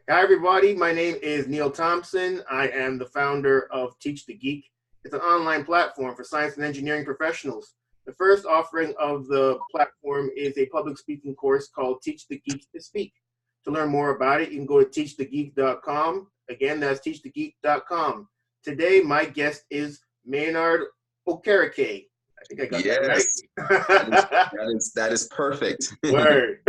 Hi, everybody. My name is Neil Thompson. I am the founder of Teach the Geek. It's an online platform for science and engineering professionals. The first offering of the platform is a public speaking course called Teach the Geek to Speak. To learn more about it, you can go to teachthegeek.com. Again, that's teachthegeek.com. Today, my guest is Maynard Okereke. I think I got that Yes, right. that is perfect. Word.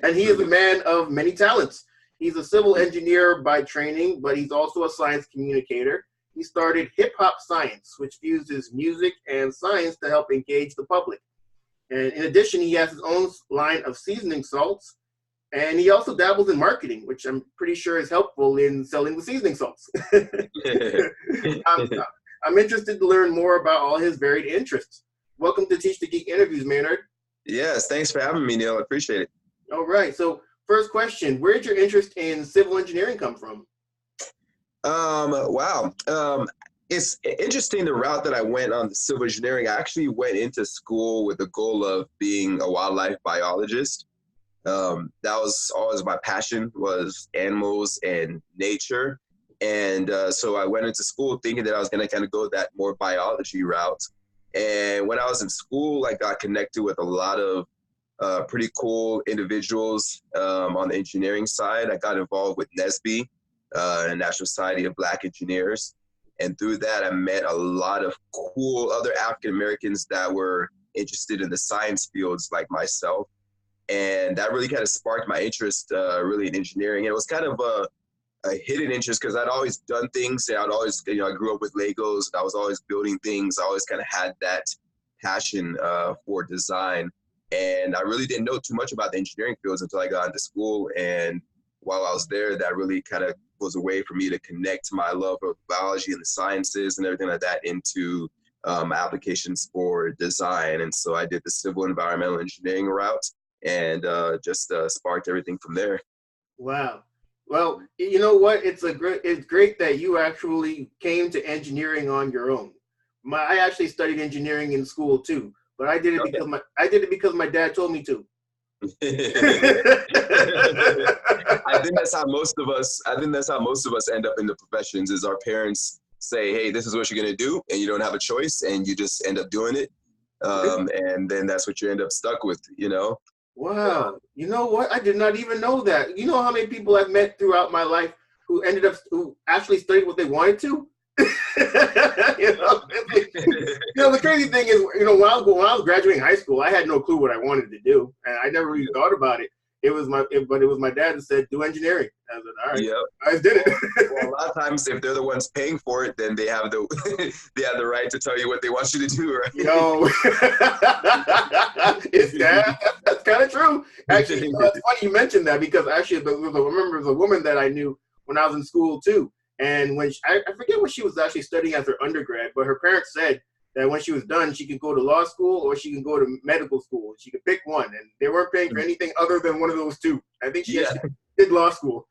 And he is a man of many talents. He's a civil engineer by training, but he's also a science communicator. He started Hip Hop Science, which fuses music and science to help engage the public. And in addition, he has his own line of seasoning salts, and he also dabbles in marketing, which I'm pretty sure is helpful in selling the seasoning salts. I'm, I'm interested to learn more about all his varied interests. Welcome to Teach the Geek Interviews, Maynard. Yes, thanks for having me, Neil. I appreciate it. All right. So, first question: where did your interest in civil engineering come from? Wow. It's interesting the route that I went on the civil engineering. I actually went into school with the goal of being a wildlife biologist. That was always my passion, was animals and nature. And so I went into school thinking that I was going to kind of go that more biology route. And when I was in school, I got connected with a lot of pretty cool individuals on the engineering side. I got involved with NSBE, National Society of Black Engineers. And through that, I met a lot of cool other African Americans that were interested in the science fields like myself. And that really kind of sparked my interest really in engineering. And it was kind of a hidden interest because I'd always done things. I'd always, I grew up with Legos and I was always building things. I always kind of had that passion for design. And I really didn't know too much about the engineering fields until I got into school. And while I was there, that really kind of was a way for me to connect my love of biology and the sciences and everything like that into applications for design. And so I did the civil environmental engineering route and just sparked everything from there. Wow. Well, you know what? It's great that you actually came to engineering on your own. I actually studied engineering in school too, but I did it because my dad told me to. I think that's how most of us end up in the professions is our parents say, hey, this is what you're going to do. And you don't have a choice and you just end up doing it. And then that's what you end up stuck with, Wow. You know what? I did not even know that. You know how many people I've met throughout my life who actually studied what they wanted to? The crazy thing is, when I was graduating high school, I had no clue what I wanted to do, and I never really thought about it. It was my dad that said, do engineering. I said, all right, yep. I did it. Well, a lot of times, if they're the ones paying for it, then they have the right to tell you what they want you to do, right? Yo, that's kind of true. Actually, it's funny you mentioned that because actually, I remember there was a woman that I knew when I was in school too, and when I forget what she was actually studying as her undergrad, but her parents said that when she was done, she could go to law school or she could go to medical school. She could pick one, and they weren't paying for anything other than one of those two. I think she did law school.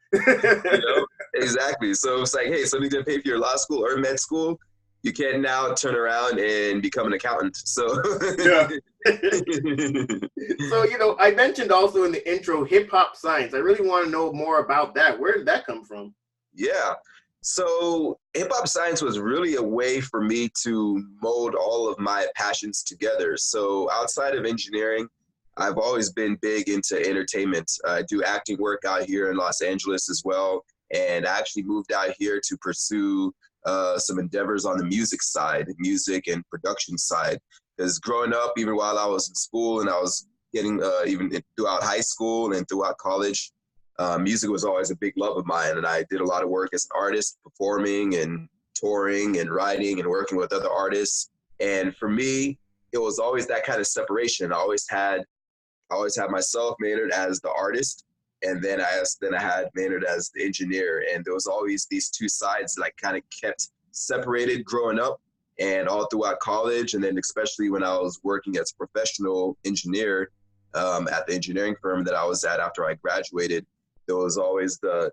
Exactly. So it's like, hey, somebody's gonna pay for your law school or med school. You can now turn around and become an accountant. So yeah. So I mentioned also in the intro hip hop science. I really want to know more about that. Where did that come from? Yeah. So hip hop science was really a way for me to mold all of my passions together. So outside of engineering, I've always been big into entertainment. I do acting work out here in Los Angeles as well. And I actually moved out here to pursue some endeavors on the music and production side. Because growing up, even while I was in school and I was getting even throughout high school and throughout college, music was always a big love of mine. And I did a lot of work as an artist, performing and touring and writing and working with other artists. And for me, it was always that kind of separation. I always had myself, Maynard, as the artist. And then I had Maynard as the engineer. And there was always these two sides that I kind of kept separated growing up and all throughout college. And then especially when I was working as a professional engineer at the engineering firm that I was at after I graduated, there was always the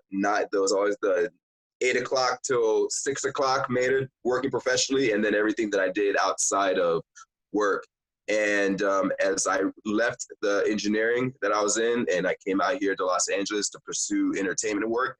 8 o'clock till 6 o'clock Maynard working professionally, and then everything that I did outside of work. And as I left the engineering that I was in and I came out here to Los Angeles to pursue entertainment work,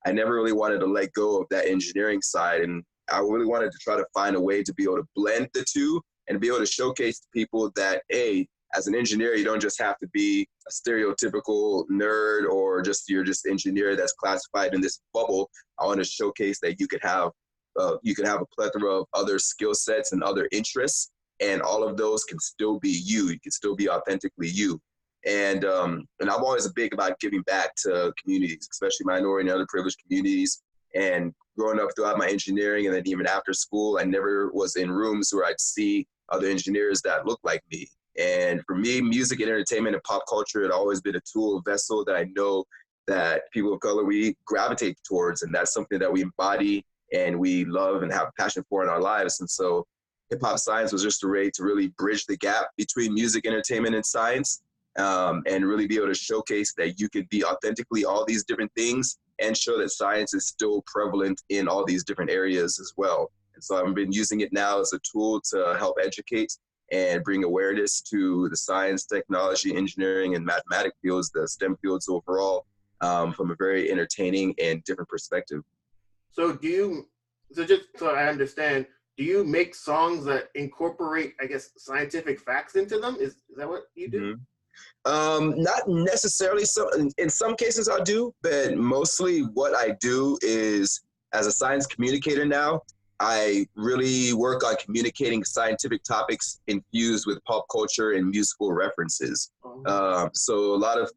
I never really wanted to let go of that engineering side. And I really wanted to try to find a way to be able to blend the two and be able to showcase to people that, hey, as an engineer, you don't just have to be a stereotypical nerd or you're just engineer that's classified in this bubble. I want to showcase that you could have a plethora of other skill sets and other interests, and all of those can still be you. You can still be authentically you. And I'm always big about giving back to communities, especially minority and underprivileged communities. And growing up throughout my engineering and then even after school, I never was in rooms where I'd see other engineers that looked like me. And for me, music and entertainment and pop culture had always been a tool, a vessel that I know that people of color, we gravitate towards. And that's something that we embody and we love and have a passion for in our lives. And so hip hop science was just a way to really bridge the gap between music, entertainment, and science, and really be able to showcase that you could be authentically all these different things and show that science is still prevalent in all these different areas as well. And so I've been using it now as a tool to help educate and bring awareness to the science, technology, engineering, and mathematics fields, the STEM fields overall, from a very entertaining and different perspective. So just so I understand, do you make songs that incorporate, I guess, scientific facts into them? Is that what you do? Mm-hmm. Not necessarily. So in some cases I do, but mostly what I do is, as a science communicator now, I really work on communicating scientific topics infused with pop culture and musical references. So a lot of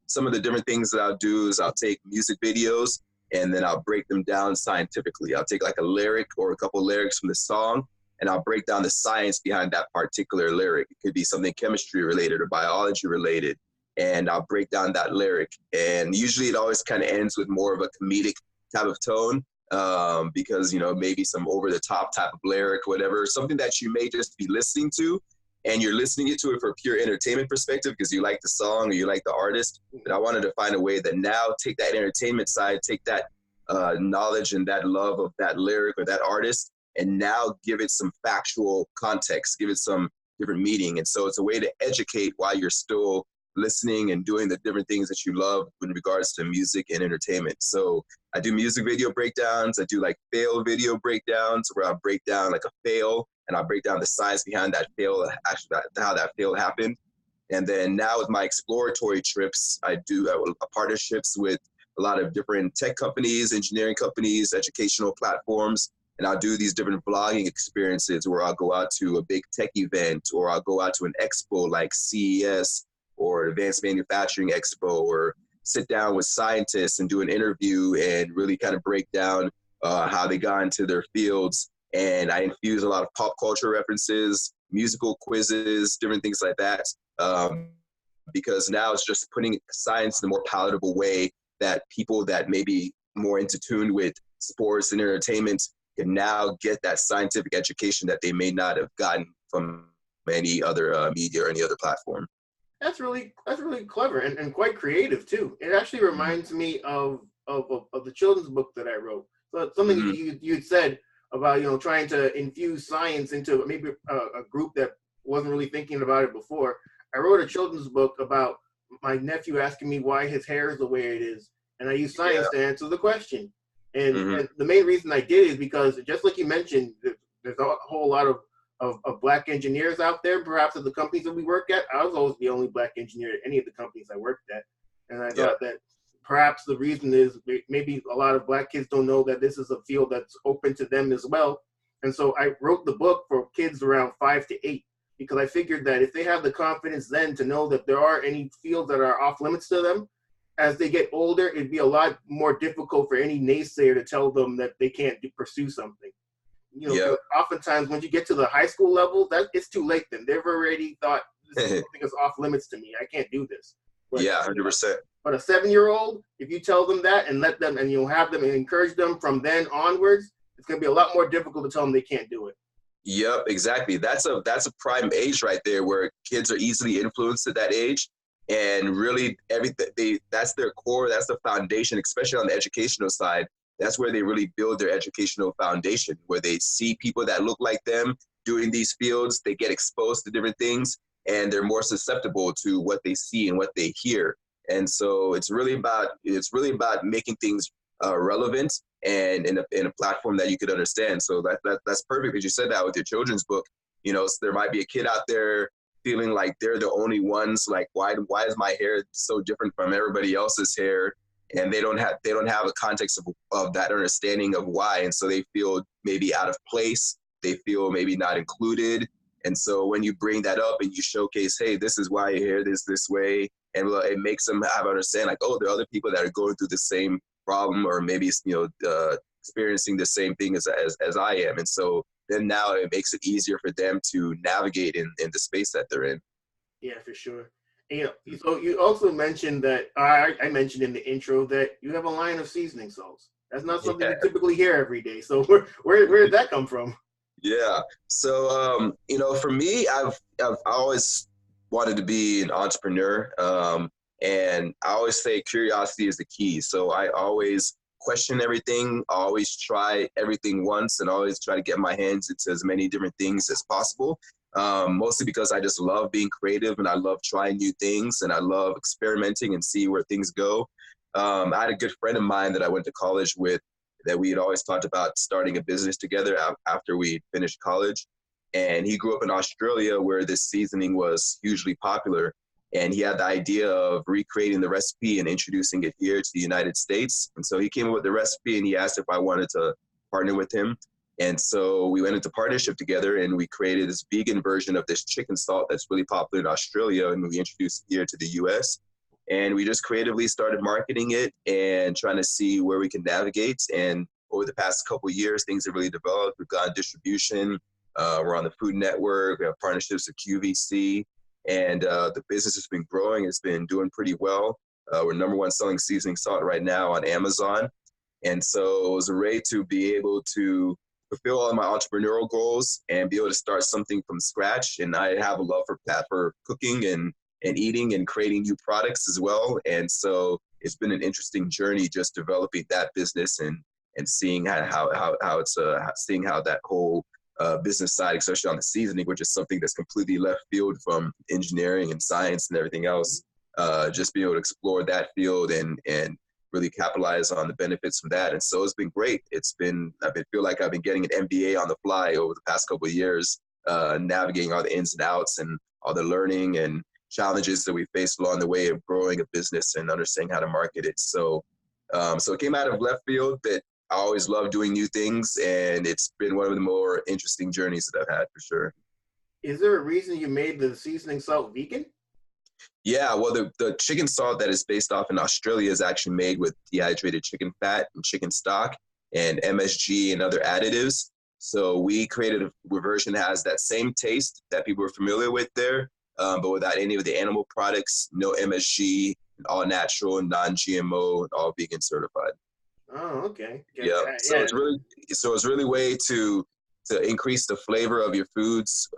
some of the different things that I'll do is I'll take music videos and then I'll break them down scientifically. I'll take like a lyric or a couple lyrics from the song, and I'll break down the science behind that particular lyric. It could be something chemistry related or biology related, and I'll break down that lyric. And usually it always kind of ends with more of a comedic type of tone, because, you know, maybe some over the top type of lyric, whatever, something that you may just be listening to, and you're listening to it for pure entertainment perspective because you like the song or you like the artist. But I wanted to find a way that now take that entertainment side, take that knowledge and that love of that lyric or that artist, and now give it some factual context, give it some different meaning. And so it's a way to educate while you're still listening and doing the different things that you love in regards to music and entertainment. So I do music video breakdowns. I do like fail video breakdowns where I break down like a fail and I break down the science behind that fail, actually how that fail happened. And then now with my exploratory trips, I do partnerships with a lot of different tech companies, engineering companies, educational platforms. And I'll do these different vlogging experiences where I'll go out to a big tech event, or I'll go out to an expo like CES or Advanced Manufacturing Expo, or sit down with scientists and do an interview and really kind of break down how they got into their fields. And I infuse a lot of pop culture references, musical quizzes, different things like that, because now it's just putting science in a more palatable way that people that may be more into tune with sports and entertainment can now get that scientific education that they may not have gotten from any other media or any other platform. That's really clever and quite creative too. It actually reminds me of the children's book that I wrote. So it's something you'd said about, you know, trying to infuse science into maybe a group that wasn't really thinking about it before. I wrote a children's book about my nephew asking me why his hair is the way it is, and I used science to answer the question. And the main reason I did is because, just like you mentioned, there's a whole lot of black engineers out there, perhaps at the companies that we work at. I was always the only black engineer at any of the companies I worked at. And I thought that perhaps the reason is maybe a lot of black kids don't know that this is a field that's open to them as well. And so I wrote the book for kids around 5 to 8, because I figured that if they have the confidence then to know that there are any fields that are off limits to them, as they get older, it'd be a lot more difficult for any naysayer to tell them that they can't pursue something. You know, oftentimes when you get to the high school level, that it's too late then. They've already thought this is something that's off limits to me. I can't do this. But, 100%. But a 7-year-old, if you tell them that and let them, and you'll have them and encourage them from then onwards, it's going to be a lot more difficult to tell them they can't do it. Yep, exactly. That's a prime age right there where kids are easily influenced at that age. And really everything, that's their core, that's the foundation, especially on the educational side. That's where they really build their educational foundation, where they see people that look like them doing these fields, they get exposed to different things, and they're more susceptible to what they see and what they hear. And so it's really about making things relevant and in a platform that you could understand. So that's perfect that you said that with your children's book. You know, so there might be a kid out there feeling like they're the only ones, like why is my hair so different from everybody else's hair? And they don't have a context of that understanding of why. And so they feel maybe out of place. They feel maybe not included. And so when you bring that up and you showcase, hey, this is why your hair is this way, and it makes them have understand like, oh, there are other people that are going through the same problem, or maybe, experiencing the same thing as I am. And so then now it makes it easier for them to navigate in the space that they're in. Yeah, for sure. And, so you also mentioned that I mentioned in the intro that you have a line of seasoning salts. That's not something you typically hear every day. So where did that come from? Yeah. So for me, I've always wanted to be an entrepreneur, and I always say curiosity is the key. So I always question everything. I always try everything once, and always try to get my hands into as many different things as possible. Mostly because I just love being creative, and I love trying new things, and I love experimenting and see where things go. I had a good friend of mine that I went to college with that we had always talked about starting a business together after we finished college. And he grew up in Australia where this seasoning was hugely popular. And he had the idea of recreating the recipe and introducing it here to the United States. And so he came up with the recipe, and he asked if I wanted to partner with him. And so we went into partnership together, and we created this vegan version of this chicken salt that's really popular in Australia, and we introduced it here to the US. And we just creatively started marketing it and trying to see where we can navigate. And over the past couple of years, things have really developed. We've got distribution. We're on the Food Network. We have partnerships with QVC. And the business has been growing. It's been doing pretty well. We're #1 selling seasoning salt right now on Amazon. And so it was a way to be able to fulfill all of my entrepreneurial goals and be able to start something from scratch. And I have a love for cooking and eating and creating new products as well. And so it's been an interesting journey just developing that business and seeing how it's seeing how that whole business side, especially on the seasoning, which is something that's completely left field from engineering and science and everything else, just being able to explore that field and really capitalize on the benefits from that. And so it's been great. Feel like I've been getting an MBA on the fly over the past couple of years, navigating all the ins and outs and all the learning and challenges that we faced along the way of growing a business and understanding how to market it. So it came out of left field, but I always love doing new things, and it's been one of the more interesting journeys that I've had for sure. Is there a reason you made the seasoning salt vegan? Yeah, well, the chicken salt that is based off in Australia is actually made with dehydrated chicken fat and chicken stock and MSG and other additives. So we created a version that has that same taste that people are familiar with there, but without any of the animal products, no MSG, all natural, non-GMO, all vegan certified. Oh, okay. Yeah. So it's really a way to increase the flavor of your foods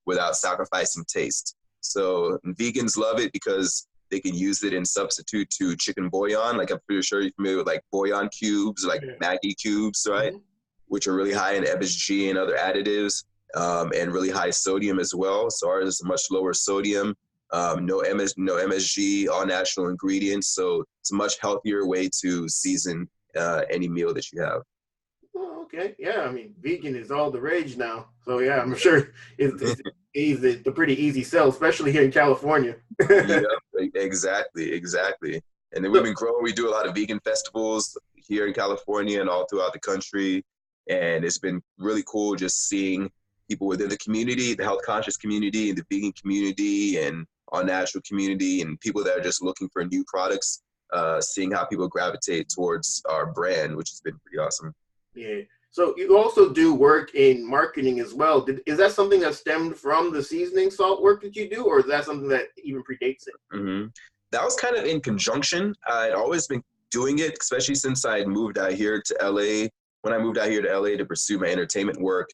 without sacrificing taste. So vegans love it because they can use it in substitute to chicken bouillon. Like I'm pretty sure you're familiar with like bouillon cubes, like Maggi cubes, right? Mm-hmm. Which are really high in MSG and other additives, and really high sodium as well. So ours is much lower sodium, no MSG, all natural ingredients. So it's a much healthier way to season any meal that you have. Oh, okay. Yeah, I mean, vegan is all the rage now. So yeah, I'm sure it's a pretty easy sell, especially here in California. Yeah, exactly. And then we've been growing. We do a lot of vegan festivals here in California and all throughout the country. And it's been really cool just seeing people within the community, the health conscious community and the vegan community and all natural community and people that are just looking for new products, seeing how people gravitate towards our brand, which has been pretty awesome. Yeah. So you also do work in marketing as well. Is that something that stemmed from the seasoning salt work that you do, or is that something that even predates it? Mm-hmm. That was kind of in conjunction. I'd always been doing it, especially since I moved out here to LA. When I moved out here to LA to pursue my entertainment work,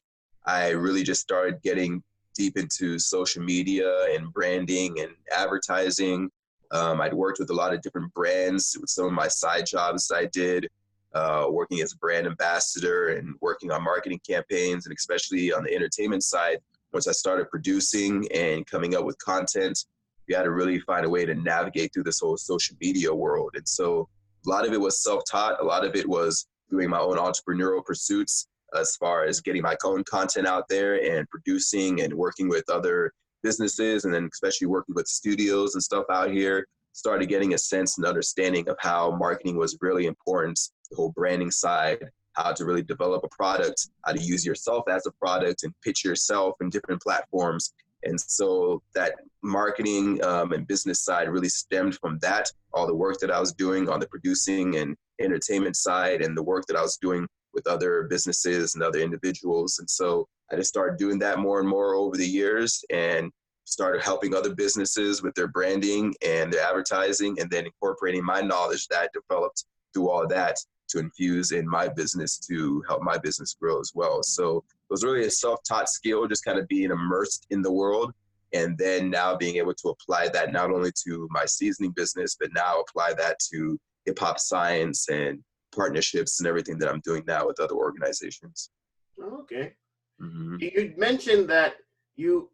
I really just started getting deep into social media and branding and advertising. I'd worked with a lot of different brands with some of my side jobs I did, working as a brand ambassador and working on marketing campaigns, and especially on the entertainment side, once I started producing and coming up with content, we had to really find a way to navigate through this whole social media world. And so A lot of it was self-taught. A lot of it was doing my own entrepreneurial pursuits as far as getting my own content out there and producing and working with other businesses, and then especially working with studios and stuff out here. Started getting a sense and understanding of how marketing was really important, the whole branding side, how to really develop a product, how to use yourself as a product and pitch yourself in different platforms. And so that marketing and business side really stemmed from that, all the work that I was doing on the producing and entertainment side, and the work that I was doing with other businesses and other individuals. And so I just started doing that more and more over the years, and started helping other businesses with their branding and their advertising, and then incorporating my knowledge that I developed through all that to infuse in my business to help my business grow as well. So it was really a self-taught skill, just kind of being immersed in the world, and then now being able to apply that not only to my seasoning business, but now apply that to hip hop science and partnerships and everything that I'm doing now with other organizations. Okay. Mm-hmm. You mentioned that you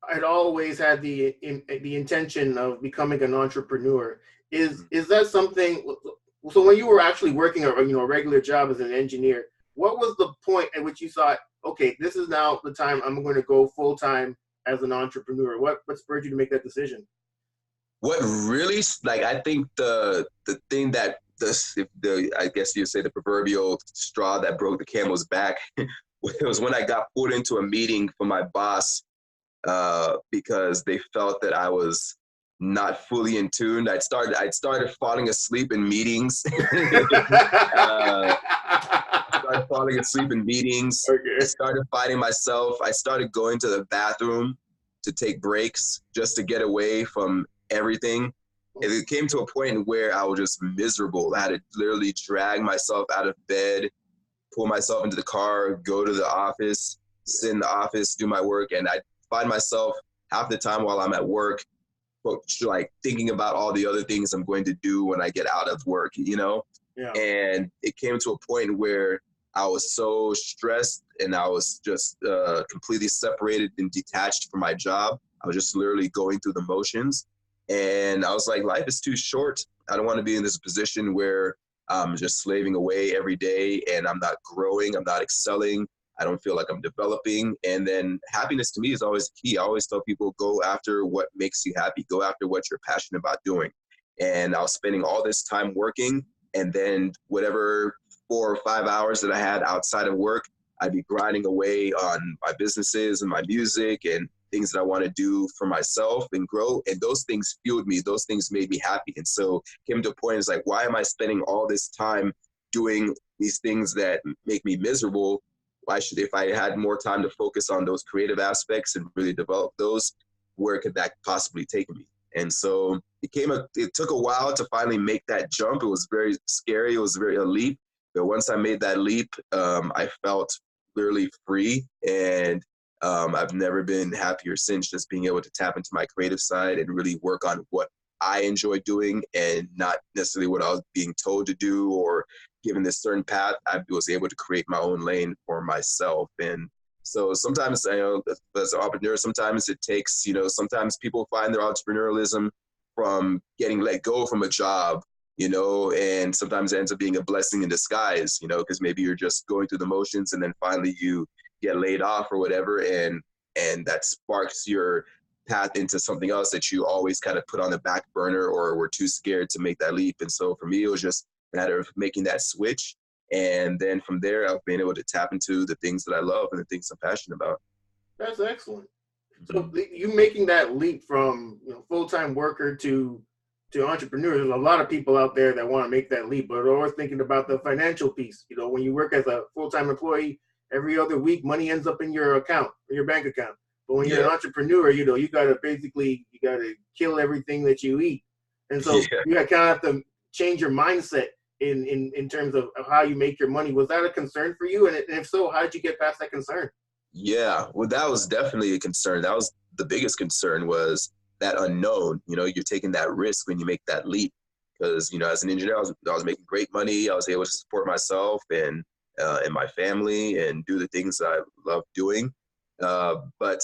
had always had the intention of becoming an entrepreneur. Is that something? So when you were actually working a regular job as an engineer, what was the point at which you thought, okay, this is now the time I'm going to go full time as an entrepreneur? What spurred you to make that decision? What really, like, I think the thing that I guess you'd say the proverbial straw that broke the camel's back was when I got pulled into a meeting from my boss because they felt that I was not fully in tune. I'd started falling asleep in meetings. Started falling asleep in meetings. Okay. I started fighting myself. I started going to the bathroom to take breaks just to get away from everything. And it came to a point where I was just miserable. I had to literally drag myself out of bed, pull myself into the car, go to the office, sit in the office, do my work. And I find myself half the time while I'm at work, like thinking about all the other things I'm going to do when I get out of work, Yeah. And it came to a point where I was so stressed, and I was just completely separated and detached from my job. I was just literally going through the motions. And I was like, life is too short. I don't want to be in this position where I'm just slaving away every day and I'm not growing, I'm not excelling. I don't feel like I'm developing. And then happiness to me is always key. I always tell people, go after what makes you happy. Go after what you're passionate about doing. And I was spending all this time working, and then whatever 4 or 5 hours that I had outside of work, I'd be grinding away on my businesses and my music and things that I want to do for myself and grow. And those things fueled me. Those things made me happy. And so it came to a point, it's like, why am I spending all this time doing these things that make me miserable? If I had more time to focus on those creative aspects and really develop those, where could that possibly take me? And so it took a while to finally make that jump. It was very scary. It was a leap. But once I made that leap, I felt literally free. And I've never been happier since, just being able to tap into my creative side and really work on what I enjoy doing, and not necessarily what I was being told to do or given this certain path. I was able to create my own lane for myself. And so sometimes, as an entrepreneur, sometimes it takes, sometimes people find their entrepreneurialism from getting let go from a job, and sometimes it ends up being a blessing in disguise, because maybe you're just going through the motions and then finally you get laid off or whatever, and that sparks your path into something else that you always kind of put on the back burner or were too scared to make that leap. And so for me, it was just a matter of making that switch. And then from there, I've been able to tap into the things that I love and the things I'm passionate about. That's excellent. So you making that leap from full-time worker to entrepreneur, there's a lot of people out there that want to make that leap, but they're always thinking about the financial piece. When you work as a full-time employee, every other week money ends up in your account, in your bank account. But when you're an entrepreneur, you gotta kill everything that you eat. And so you kind of have to change your mindset in terms of how you make your money. Was that a concern for you? And if so, how did you get past that concern? Yeah, well, that was definitely a concern. That was the biggest concern, was that unknown. You're taking that risk when you make that leap. Because, as an engineer, I was making great money. I was able to support myself and my family and do the things that I love doing. But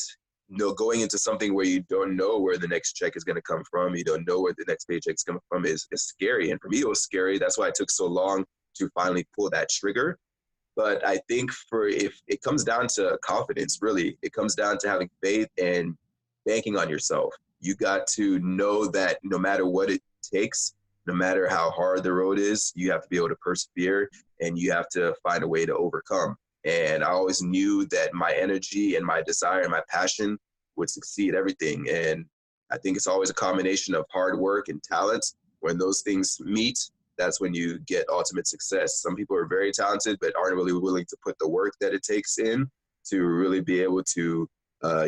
going into something where you don't know where the next check is going to come from, you don't know where the next paycheck is coming from is scary. And for me, it was scary. That's why it took so long to finally pull that trigger. But I think if it comes down to confidence, really, it comes down to having faith and banking on yourself. You got to know that no matter what it takes, no matter how hard the road is, you have to be able to persevere and you have to find a way to overcome. And I always knew that my energy and my desire and my passion would succeed everything. And I think it's always a combination of hard work and talent. When those things meet, that's when you get ultimate success. Some people are very talented, but aren't really willing to put the work that it takes in to really be able to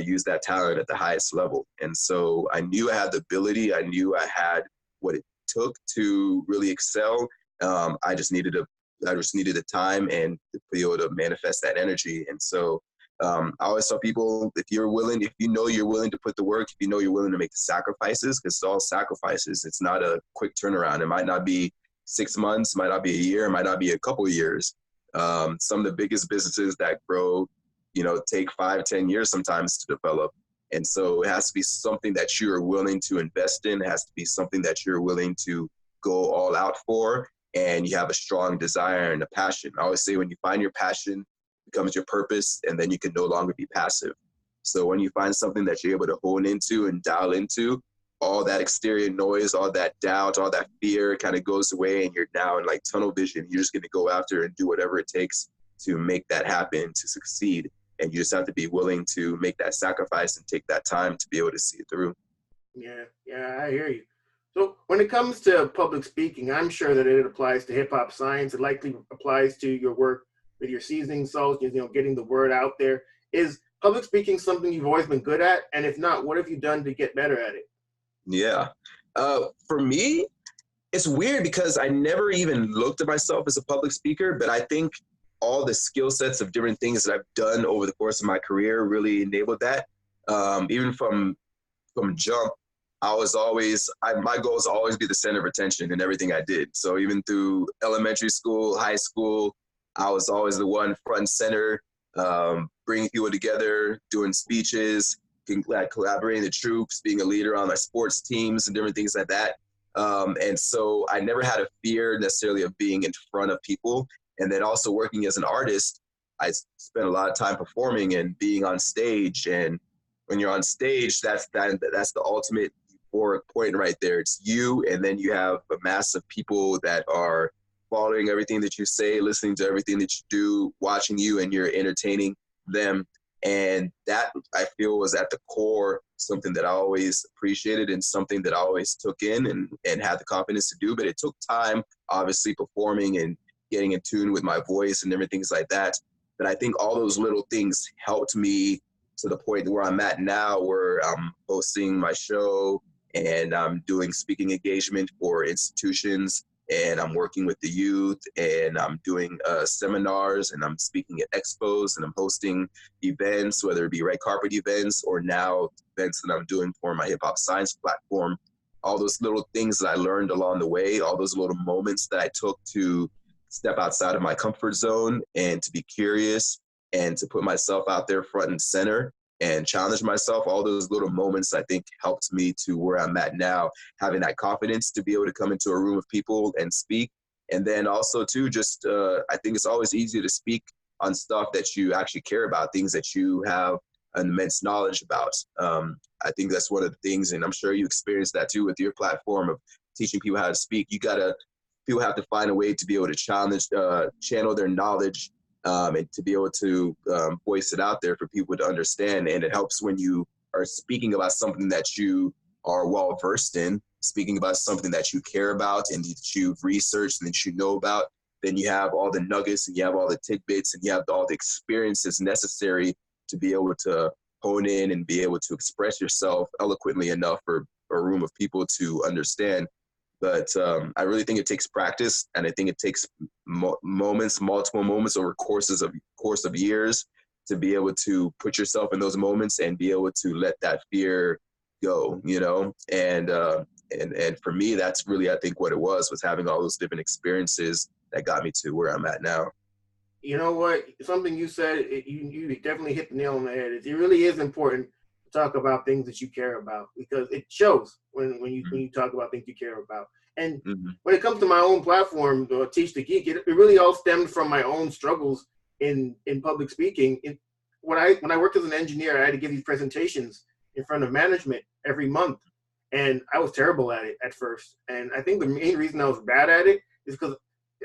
use that talent at the highest level. And so I knew I had the ability. I knew I had what it took to really excel. I just needed the time and to be able to manifest that energy. And so I always tell people, if you know you're willing to put the work, if you know you're willing to make the sacrifices, because it's all sacrifices. It's not a quick turnaround. It might not be 6 months, might not be a year, might not be a couple of years. Some of the biggest businesses that grow, take 5-10 years sometimes to develop. And so it has to be something that you're willing to invest in. It has to be something that you're willing to go all out for. And you have a strong desire and a passion. I always say when you find your passion, it becomes your purpose, and then you can no longer be passive. So when you find something that you're able to hone into and dial into, all that exterior noise, all that doubt, all that fear kind of goes away, and you're now in like tunnel vision. You're just going to go after and do whatever it takes to make that happen, to succeed. And you just have to be willing to make that sacrifice and take that time to be able to see it through. Yeah, I hear you. So when it comes to public speaking, I'm sure that it applies to hip hop science. It likely applies to your work with your seasoning salts, getting the word out there. Is public speaking something you've always been good at? And if not, what have you done to get better at it? Yeah. For me, it's weird because I never even looked at myself as a public speaker, but I think all the skill sets of different things that I've done over the course of my career really enabled that. Even from jump, my goal was to always be the center of attention in everything I did. So even through elementary school, high school, I was always the one front and center, bringing people together, doing speeches, collaborating the troops, being a leader on my sports teams and different things like that. And so I never had a fear necessarily of being in front of people. And then also working as an artist, I spent a lot of time performing and being on stage. And when you're on stage, that's the ultimate euphoric point right there. It's you, and then you have a mass of people that are following everything that you say, listening to everything that you do, watching you, and you're entertaining them. And that, I feel, was at the core something that I always appreciated and something that I always took in and had the confidence to do. But it took time, obviously, performing and getting in tune with my voice and different things like that. But I think all those little things helped me to the point where I'm at now, where I'm hosting my show and I'm doing speaking engagement for institutions, and I'm working with the youth, and I'm doing seminars, and I'm speaking at expos, and I'm hosting events, whether it be red carpet events or now events that I'm doing for my hip hop science platform. All those little things that I learned along the way, all those little moments that I took to step outside of my comfort zone and to be curious and to put myself out there front and center and challenge myself, all those little moments, I think, helped me to where I'm at now, having that confidence to be able to come into a room of people and speak. And then also, too, just I think it's always easier to speak on stuff that you actually care about, things that you have an immense knowledge about. I think that's one of the things, and I'm sure you experienced that, too, with your platform of teaching people how to speak. People have to find a way to be able to channel their knowledge and to be able to voice it out there for people to understand. And it helps when you are speaking about something that you are well versed in, speaking about something that you care about and that you've researched and that you know about. Then you have all the nuggets and you have all the tidbits and you have all the experiences necessary to be able to hone in and be able to express yourself eloquently enough for a room of people to understand. But I really think it takes practice, and I think it takes multiple moments over course of years to be able to put yourself in those moments and be able to let that fear go, And for me, that's really, I think, what it was having all those different experiences that got me to where I'm at now. You know what? Something you said, you definitely hit the nail on the head. It really is important talk about things that you care about, because it shows when you talk about things you care about. And when it comes to my own platform, Teach the Geek, it really all stemmed from my own struggles in public speaking. When I worked as an engineer, I had to give these presentations in front of management every month, and I was terrible at it at first. And I think the main reason I was bad at it is because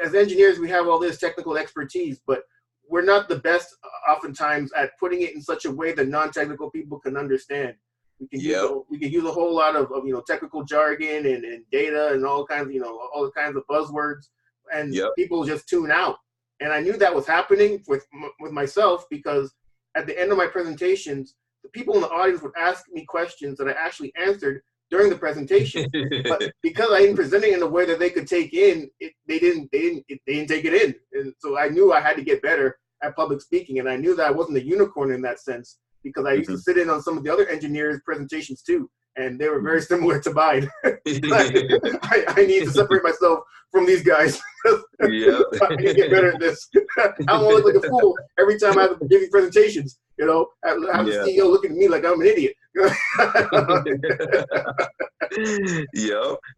as engineers, we have all this technical expertise, but we're not the best oftentimes at putting it in such a way that non-technical people can understand. We can use a whole lot of technical jargon and data and all kinds of all kinds of buzzwords, and people just tune out. And I knew that was happening with myself, because at the end of my presentations, the people in the audience would ask me questions that I actually answered during the presentation, but because I didn't present it in a way that they could take in, they didn't take it in. And so I knew I had to get better at public speaking, and I knew that I wasn't a unicorn in that sense, because I used to sit in on some of the other engineers' presentations too, and they were very similar to mine. I need to separate myself from these guys. I need to get better at this. I don't want to look like a fool every time I have to give these presentations. I have the CEO looking at me like I'm an idiot.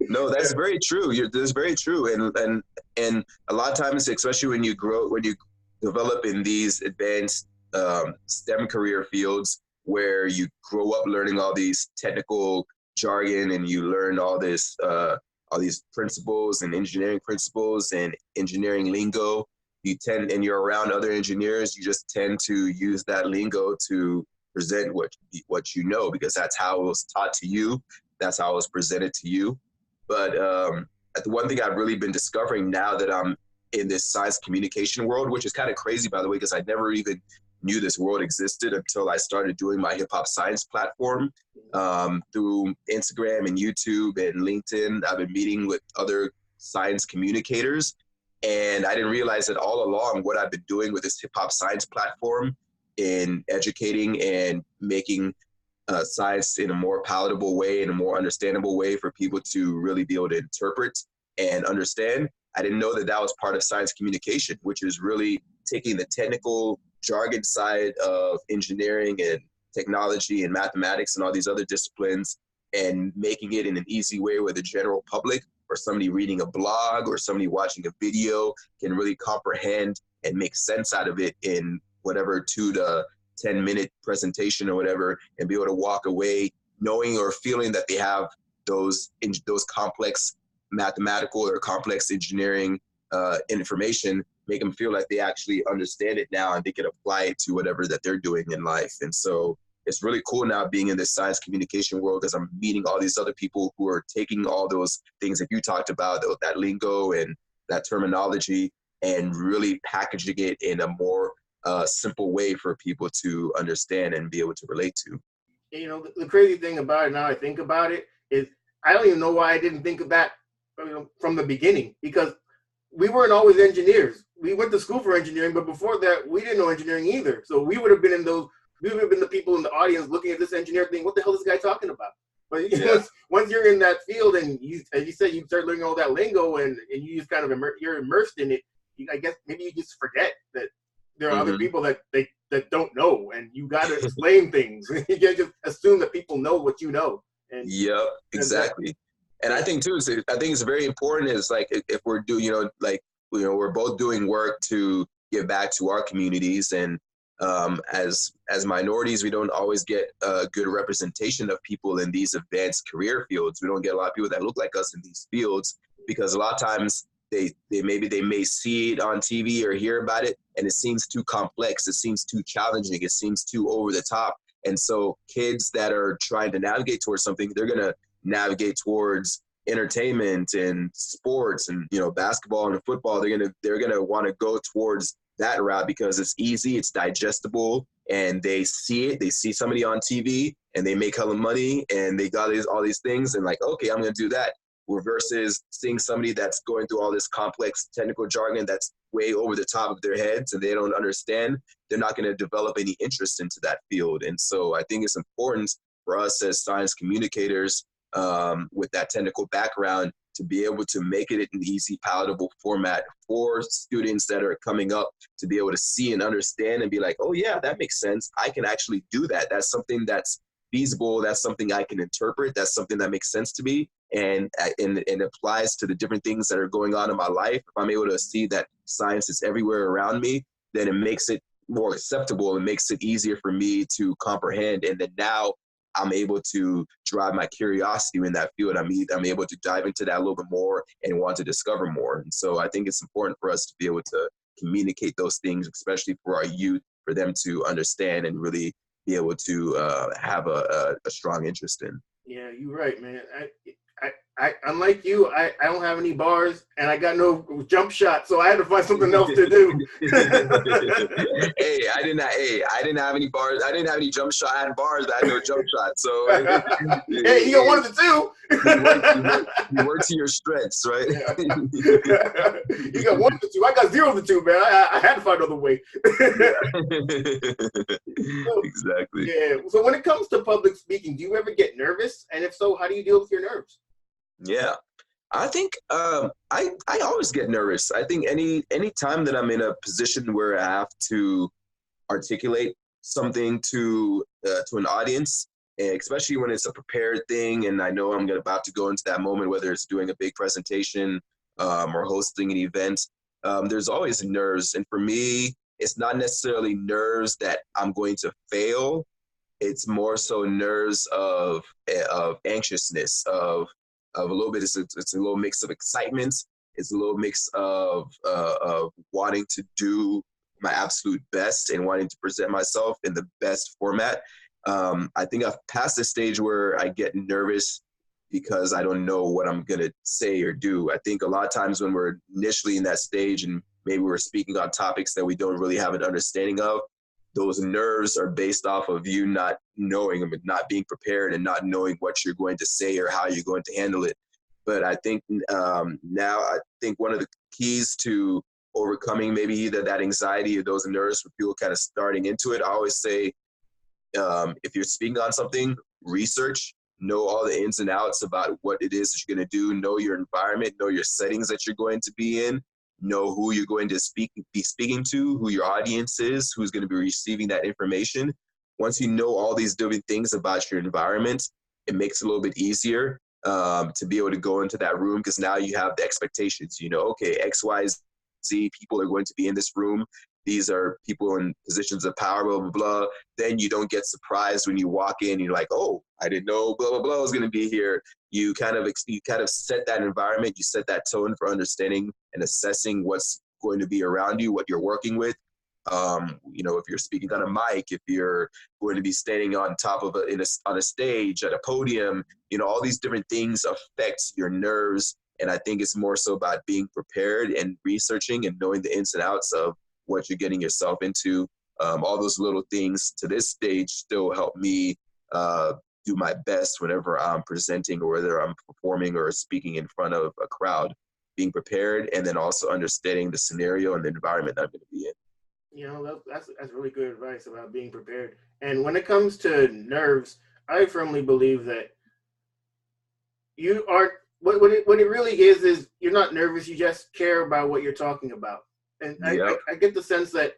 No, that's very true. That's very true. And a lot of times, especially when you develop in these advanced STEM career fields, where you grow up learning all these technical jargon, and you learn all these principles and engineering principles and engineering lingo. And you're around other engineers, you just tend to use that lingo to present what you know, because that's how it was taught to you. That's how it was presented to you. But the one thing I've really been discovering now that I'm in this science communication world, which is kind of crazy, by the way, because I never even knew this world existed until I started doing my hip hop science platform through Instagram and YouTube and LinkedIn. I've been meeting with other science communicators, and I didn't realize that all along what I've been doing with this hip hop science platform in educating and making science in a more palatable way, in a more understandable way for people to really be able to interpret and understand. I didn't know that was part of science communication, which is really taking the technical jargon side of engineering and technology and mathematics and all these other disciplines, and making it in an easy way where the general public or somebody reading a blog or somebody watching a video can really comprehend and make sense out of it in whatever 2 to 10 minute presentation or whatever, and be able to walk away knowing or feeling that they have those complex mathematical or complex engineering information, make them feel like they actually understand it now and they can apply it to whatever that they're doing in life. And so it's really cool now being in this science communication world, because I'm meeting all these other people who are taking all those things that you talked about, that lingo and that terminology, and really packaging it in a more simple way for people to understand and be able to relate to. The crazy thing about it, now I think about it, is I don't even know why I didn't think of that from the beginning, because we weren't always engineers. We went to school for engineering, but before that, we didn't know engineering either. So we would have been the people in the audience looking at this engineer thinking, what the hell is this guy talking about? But once you're in that field, and as you said, you start learning all that lingo, and you just kind of you're immersed in it. I guess maybe you just forget that there are other people that don't know, and you got to explain things. You can't just assume that people know what you know. And exactly. And I think too, it's very important is like, if we're doing, we're both doing work to give back to our communities, and as minorities, we don't always get a good representation of people in these advanced career fields. We don't get a lot of people that look like us in these fields, because a lot of times they may see it on TV or hear about it, and it seems too complex, it seems too challenging, it seems too over the top. And so kids that are trying to navigate towards something, they're gonna navigate towards entertainment and sports and basketball and football. They're gonna want to go towards that route because it's easy, it's digestible, and they see somebody on TV and they make hella money and they got all these things, and like, okay, I'm gonna do that. Versus seeing somebody that's going through all this complex technical jargon that's way over the top of their heads and they don't understand, they're not going to develop any interest into that field. And so I think it's important for us as science communicators with that technical background to be able to make it an easy, palatable format for students that are coming up to be able to see and understand and be like, oh yeah, that makes sense. I can actually do that. That's something that's feasible. That's something I can interpret. That's something that makes sense to me, and applies to the different things that are going on in my life. If I'm able to see that science is everywhere around me, then it makes it more acceptable. It makes it easier for me to comprehend. And then now I'm able to drive my curiosity in that field. I'm able to dive into that a little bit more and want to discover more. And so I think it's important for us to be able to communicate those things, especially for our youth, for them to understand and really be able to have a strong interest in. Yeah, you're right, man. I unlike you, I don't have any bars and I got no jump shot, so I had to find something else to do. I didn't have any bars. I didn't have any jump shot. I had bars, but I had no jump shot. So hey, you got one of the two. You work to your strengths, right? You got one of the two. I got zero of the two, man. I had to find another way. Exactly. Yeah. So when it comes to public speaking, do you ever get nervous? And if so, how do you deal with your nerves? Yeah, I think I always get nervous. I think any time that I'm in a position where I have to articulate something to an audience, especially when it's a prepared thing, and I know I'm about to go into that moment, whether it's doing a big presentation or hosting an event, there's always nerves. And for me, it's not necessarily nerves that I'm going to fail. It's more so nerves of anxiousness, of a little bit. It's a little mix of excitement. It's a little mix of wanting to do my absolute best and wanting to present myself in the best format. I think I've passed the stage where I get nervous because I don't know what I'm going to say or do. I think a lot of times when we're initially in that stage and maybe we're speaking on topics that we don't really have an understanding of, those nerves are based off of you not knowing, not being prepared and not knowing what you're going to say or how you're going to handle it. But I think now I think one of the keys to overcoming maybe either that anxiety or those nerves for people kind of starting into it, I always say, if you're speaking on something, research, know all the ins and outs about what it is that you're going to do, know your environment, know your settings that you're going to be in, know who you're going to be speaking to, who your audience is, who's going to be receiving that information. Once you know all these different things about your environment, it makes it a little bit easier to be able to go into that room, because now you have the expectations. You know, okay, X, Y, Z people are going to be in this room. These are people in positions of power, blah, blah, blah. Then you don't get surprised when you walk in. You're like, oh, I didn't know blah, blah, blah was going to be here. You kind of set that environment. You set that tone for understanding and assessing what's going to be around you, what you're working with. You know, if you're speaking on a mic, if you're going to be standing on top of on a stage, at a podium, you know, all these different things affect your nerves. And I think it's more so about being prepared and researching and knowing the ins and outs of what you're getting yourself into. All those little things to this stage still help me do my best whenever I'm presenting or whether I'm performing or speaking in front of a crowd. Being prepared and then also understanding the scenario and the environment that I'm going to be in. You know, that's really good advice about being prepared. And when it comes to nerves, I firmly believe that you aren't, what it really is you're not nervous, you just care about what you're talking about. And yep. I get the sense that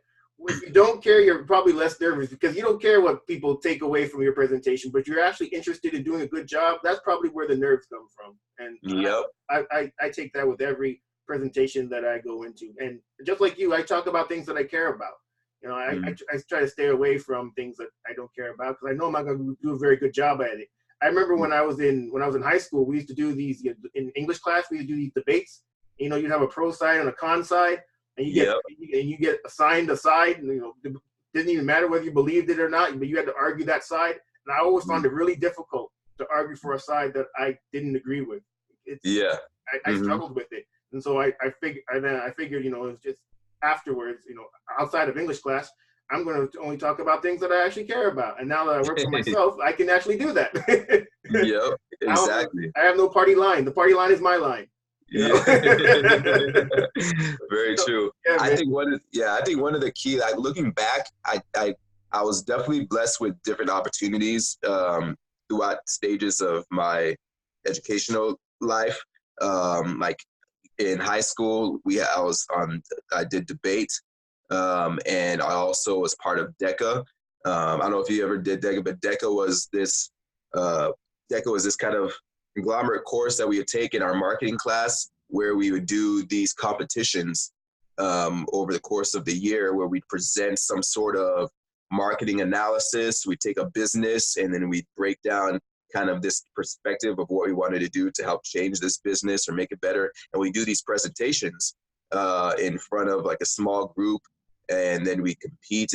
if you don't care, you're probably less nervous because you don't care what people take away from your presentation, but you're actually interested in doing a good job. That's probably where the nerves come from. And yep. I take that with every presentation that I go into. And just like you, I talk about things that I care about. You know, I try to stay away from things that I don't care about because I know I'm not going to do a very good job at it. I remember when I was in high school, we used to do these in English class. We used to do these debates. You know, you'd have a pro side and a con side, and you get assigned a side. And, you know, it didn't even matter whether you believed it or not, but you had to argue that side. And I always found it really difficult to argue for a side that I didn't agree with. I struggled with it, and so I figured, you know, it was just afterwards, you know, outside of English class, I'm going to only talk about things that I actually care about. And now that I work for myself, I can actually do that. Yep, exactly. I have no party line. The party line is my line. Yeah. Very true. Yeah, I think one of the key, like looking back, I was definitely blessed with different opportunities throughout stages of my educational life. Like in high school, I did debate. And I also was part of DECA, I don't know if you ever did DECA, but DECA was this kind of conglomerate course that we would take in our marketing class, where we would do these competitions over the course of the year, where we'd present some sort of marketing analysis. We'd take a business and then we'd break down kind of this perspective of what we wanted to do to help change this business or make it better. And we do these presentations in front of like a small group, and then we compete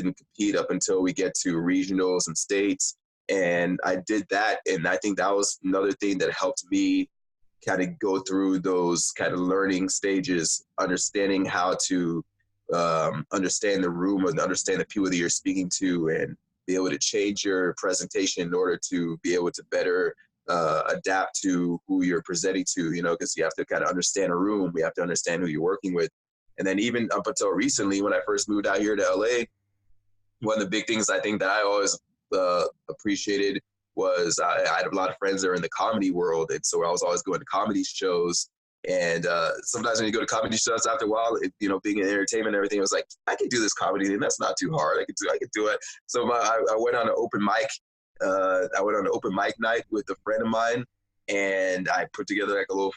up until we get to regionals and states. And I did that, and I think that was another thing that helped me kind of go through those kind of learning stages, understanding how to understand the room and understand the people that you're speaking to, and be able to change your presentation in order to be able to better adapt to who you're presenting to, you know, because you have to kind of understand a room. We have to understand who you're working with. And then even up until recently, when I first moved out here to LA, one of the big things I think that I always appreciated was I had a lot of friends that are in the comedy world. And so I was always going to comedy shows. And sometimes when you go to comedy shows, after a while, you know, being in entertainment and everything, it was like, I can do this comedy thing. That's not too hard. I could do it. So I went on an open mic. I went on an open mic night with a friend of mine, and I put together like a little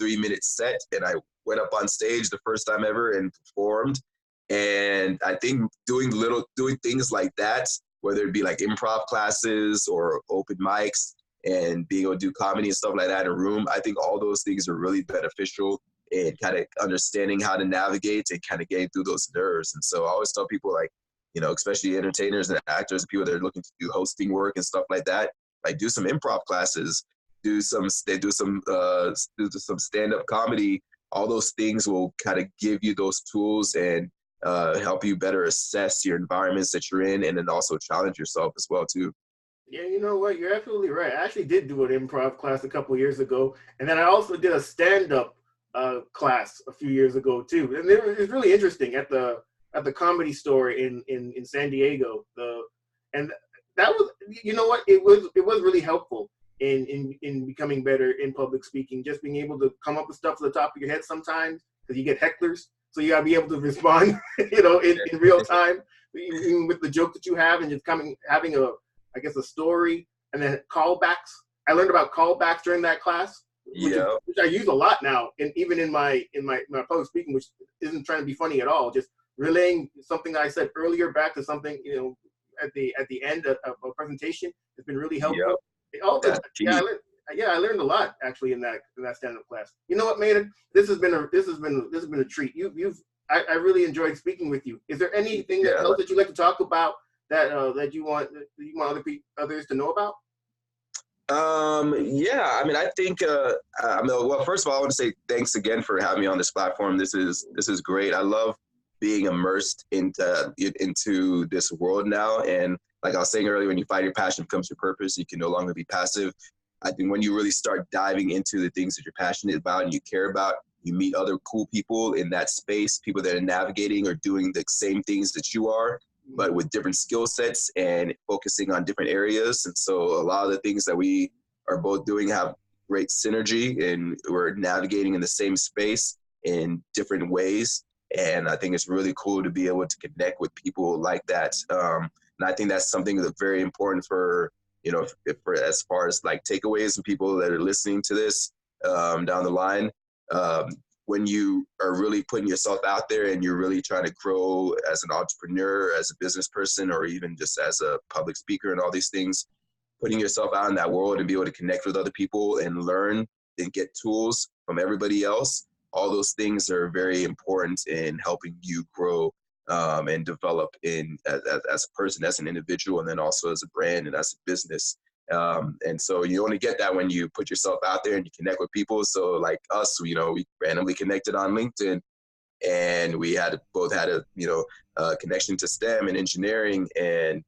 3-minute set. And I went up on stage the first time ever and performed. And I think doing things like that, whether it be like improv classes or open mics, and being able to do comedy and stuff like that in a room, I think all those things are really beneficial in kind of understanding how to navigate and kind of getting through those nerves. And so I always tell people, like, you know, especially entertainers and actors and people that are looking to do hosting work and stuff like that, like do some improv classes, do some stand-up comedy. All those things will kind of give you those tools and help you better assess your environments that you're in, and then also challenge yourself as well too. Yeah, you know what? You're absolutely right. I actually did do an improv class a couple of years ago, and then I also did a stand-up class a few years ago too. And it was really interesting at the Comedy Store in San Diego. And that was, you know what? It was really helpful in becoming better in public speaking. Just being able to come up with stuff to the top of your head sometimes, because you get hecklers, so you gotta be able to respond, you know, in real time, even with the joke that you have, and just having a story, and then callbacks. I learned about callbacks during that class, which I use a lot now, and even in my public speaking, which isn't trying to be funny at all, just relaying something I said earlier back to something, you know, at the end of a presentation has been really helpful. I learned a lot actually in that stand-up class. You know what, Maynard? This has been a treat. I really enjoyed speaking with you. Is there anything else that you'd like to talk about that you want others to know about? I mean, I think, well, first of all, I want to say thanks again for having me on this platform. This is great. I love being immersed into this world now. And like I was saying earlier, when you find your passion becomes your purpose, you can no longer be passive. I think when you really start diving into the things that you're passionate about and you care about, you meet other cool people in that space, people that are navigating or doing the same things that you are, but with different skill sets and focusing on different areas. And so a lot of the things that we are both doing have great synergy, and we're navigating in the same space in different ways. And I think it's really cool to be able to connect with people like that. And I think that's something that's very important for, you know, for as far as like takeaways and people that are listening to this down the line. When you are really putting yourself out there and you're really trying to grow as an entrepreneur, as a business person, or even just as a public speaker and all these things, putting yourself out in that world and be able to connect with other people and learn and get tools from everybody else, all those things are very important in helping you grow and develop as a person, as an individual, and then also as a brand and as a business. And so you only get that when you put yourself out there and you connect with people. So like us, you know, we randomly connected on LinkedIn, and we both had a connection to STEM and engineering and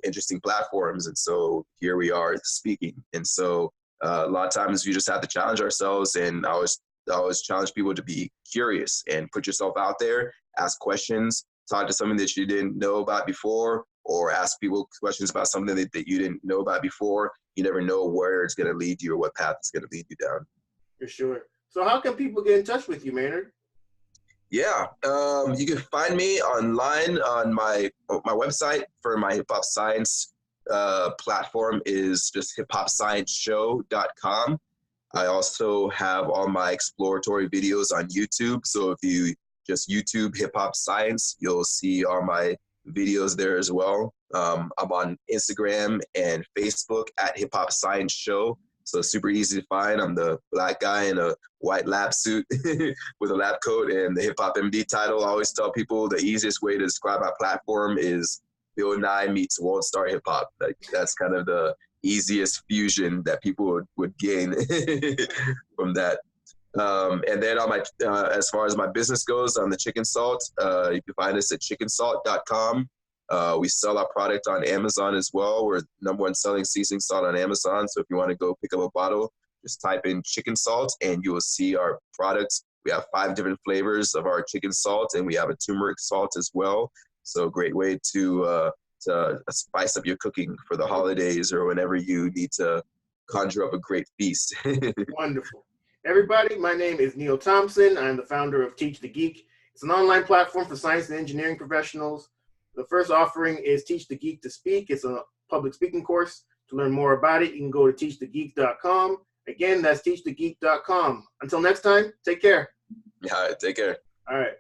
interesting platforms. And so here we are speaking. And so a lot of times we just have to challenge ourselves. And I always challenge people to be curious and put yourself out there, ask questions, talk to something that you didn't know about before, or ask people questions about something that you didn't know about before. You never know where it's going to lead you or what path it's going to lead you down. For sure. So how can people get in touch with you, Maynard? Yeah, you can find me online on my website for my hip hop science platform is just hiphopscienceshow.com. I also have all my exploratory videos on YouTube. So if you just YouTube hip hop science, you'll see all my videos there as well. I'm on Instagram and Facebook at Hip Hop Science Show. So super easy to find. I'm the black guy in a white lab suit with a lab coat and the hip hop MD title. I always tell people the easiest way to describe my platform is Bill Nye meets World Star Hip Hop. Like that's kind of the easiest fusion that people would gain from that. And then on my, as far as my business goes on the chicken salt, you can find us at chickensalt.com. We sell our product on Amazon as well. We're #1 selling seasoning salt on Amazon. So if you want to go pick up a bottle, just type in chicken salt and you will see our products. We have 5 different flavors of our chicken salt, and we have a turmeric salt as well. So great way to spice up your cooking for the holidays or whenever you need to conjure up a great feast. Wonderful. Everybody, my name is Neil Thompson. I'm the founder of Teach the Geek. It's an online platform for science and engineering professionals. The first offering is Teach the Geek to Speak. It's a public speaking course. To learn more about it, you can go to teachthegeek.com. Again, that's teachthegeek.com. Until next time, take care. All right, take care. All right.